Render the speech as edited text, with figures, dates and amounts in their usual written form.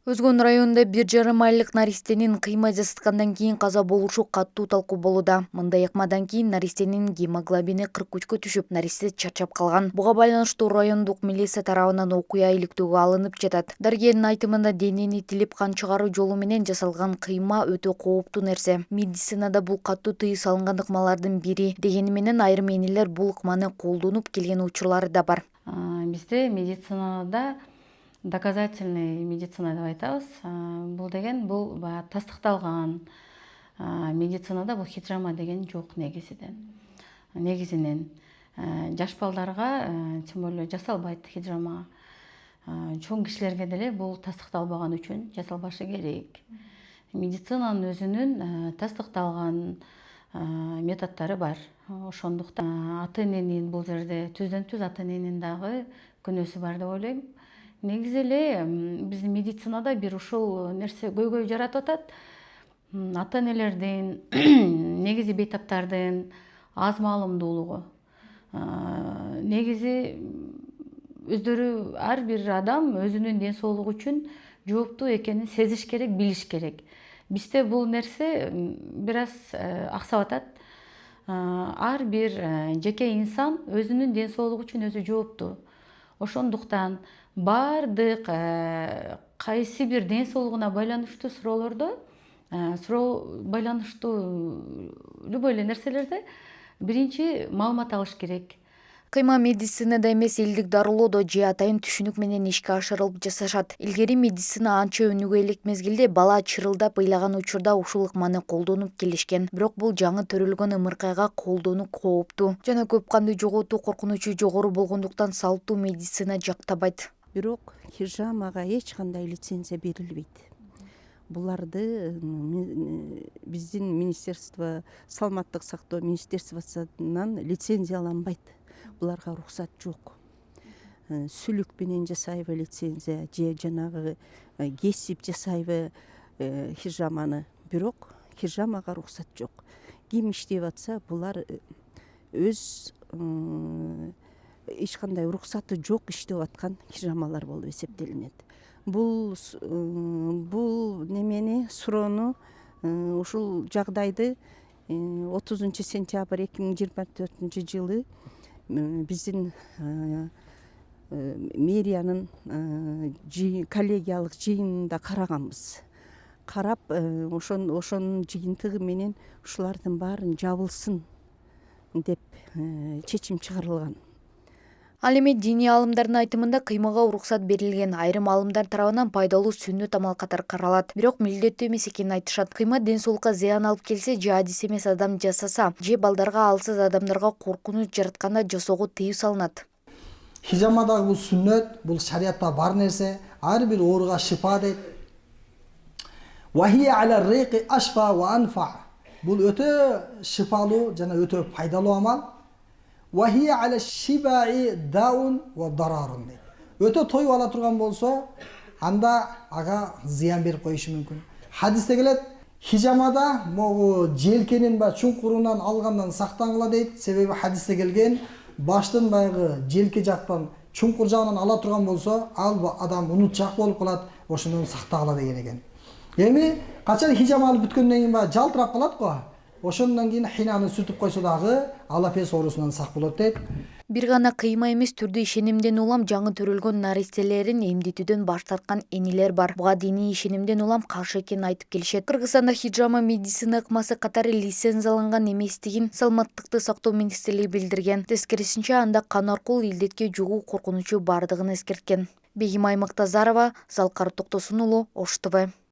Өзгөн районунда 1,5 айлык наристенин кыйма жасаткандан кийин каза болушу катуу талкуу болууда. Мындай ыкмадан кийин наристенин гемоглобини 43-кө түшүп, наристе чарчап калган. Буга байланыштуу райондук милиция тарабынан окуя иликтөөгө алынып жатат. Дарыгердин айтымында денени тилип кан чыгаруу жолу менен жасалган кыйма өтө кооптуу нерсе. Медицинада бул катуу тыюу салынган ыкмалардын бири. Дегени менен айрым энелер бул ыкманы колдонуп келген учурлары да бар. Бизде медицинада доказательный медицина деп айтабыз. Бул деген бул тастыкталган медицинада бул хижама деген жок негизинен. Жаш балдарга тем более жасалбайт хижама. Чоң кишилерге деле бул тастыкталбаган үчүн жасалбашы керек. Медицинанын өзүнүн тастыкталган методдору бар. Ошондуктан ата эненин бул жерде түздөн түз ата эненин дагы күнөөсү бар деп ойлойм. Негизи эле биздин медицинада бир ушул нерсе көйгөй жаратып атат. Ата энелердин негизи бейтаптардын аз маалымдуулугу. Негизи өздөрү ар бир адам өзүнүн ден соолугу үчүн жооптуу экенин сезиш керек, билиш керек. Бизде бул нерсе бир аз аксап атат. Ар бир жеке инсан өзүнүн ден соолугу үчүн өзү жооптуу. Ошондуктан бардык кайсы бир ден соолугуна байланыштуу байланыштуу любой эле нерселерде биринчи маалымат алыш керек. Кыйма медицинада эмес, элдик дарылоодо же атайын түшүнүк менен ишке ашырылып жасашат. Илгери медицина анча өнүгө элек мезгилде бала чырылдап ыйлаган учурда ушул ыкманы колдонуп келишкен. Бирок бул жаңы төрөлгөн ымыркайга колдонуу кооптуу жана көп канды жоготуу коркунучу жогору болгондуктан салттуу медицина жактабайт. Бирок хижамага эч кандай лицензия берилбейт. Буларды биздин министерство, саламаттык сактоо министерствосунан лицензияланбайт. Буларга уруксат жок. Сүлүк менен жасайбы лицензия же жанагы кесип жасайбы хижаманы. Бирок хижамага уруксат жок. Ким иштеп атса булар өз эч кандай уруксаты жок иштеп аткан хижамалар болуп эсептелинет. Бул немени суроону ушул жагдайды 30 сентябрь 2024 жылы биздин мэриянын коллегиялык жыйынында караганбыз. Карап ошонун жыйынтыгы менен ушулардын баарын жабылсын деп чечим чыгарылган. Ал эми диний аалымдардын айтымында кыймага уруксат берилген, айрым аалымдар тарабынан пайдалуу сүннөт амал катары каралат. Бирок милдеттүү эмес экенин айтышат. Кыйма ден соолукка зыян алып келсе же адис эмес адам жасаса, же балдарга алсыз адамдарга коркунуч жаратканда жасоого тыюу салынат. Хижамадагы бул сүннөт, бул шариятта бар нерсе, ар бир ооруга шифа дейт. Вахия аля рейqi ашфа ва анфа. Бул өтө шифалуу жана өтө пайдалуу амал. Вахия аля шибаи даун ва дарарун дейт. Өтө тоюп ала турган болсо, анда ага зыян берип коюшу мүмкүн. Хадисте келет, хижамада могу желкенин чуңкурунан алгандан сактангыла дейт. Себеби хадисте келген, баштын байгы желке жактан чуңкур жагынан ала турган болсо, ал адам унутчак болуп калат, ошондон сактагыла деген экен. Эми качан хижама алып бүткөндөн кийин жалтырап калат го. Ошондон кийин хинаны сүртүп койсо дагы алапес оорусунан сак болот дейт. Бир гана кыйма эмес, түрдүү ишенимден улам жаңы төрөлгөн наристелерин эмдетүүдөн баш тарткан энелер бар. Буга диний ишенимден улам каршы экенин айтып келишет. Кыргызстанда хижама медицина ыкмасы катары лицензияланган эместигин Саламаттыкты сактоо министрлиги билдирген. Тескерисинче, анда кан аркылуу илдетке жугуу коркунучу бардыгын эскерткен. Бегим Аймактазарова, Залкар Токтосун уулу, Ош ТВ.